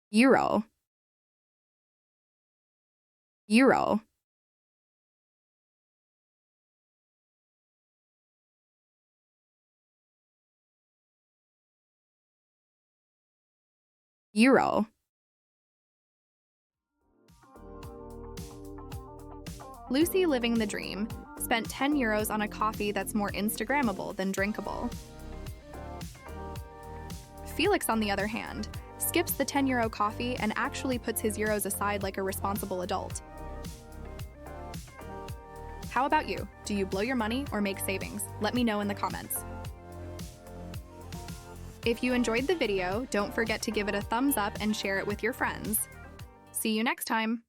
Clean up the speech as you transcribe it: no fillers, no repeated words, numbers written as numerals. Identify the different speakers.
Speaker 1: yoo-roh, yoo-roh, yoo-roh. Lucy, living the dream, spent 10 euros on a coffee that's more Instagrammable than drinkable. Felix, on the other hand, skips the 10 euro coffee and actually puts his euros aside like a responsible adult. How about you? Do you blow your money or make savings? Let me know in the comments. If you enjoyed the video, don't forget to give it a thumbs up and share it with your friends. See you next time!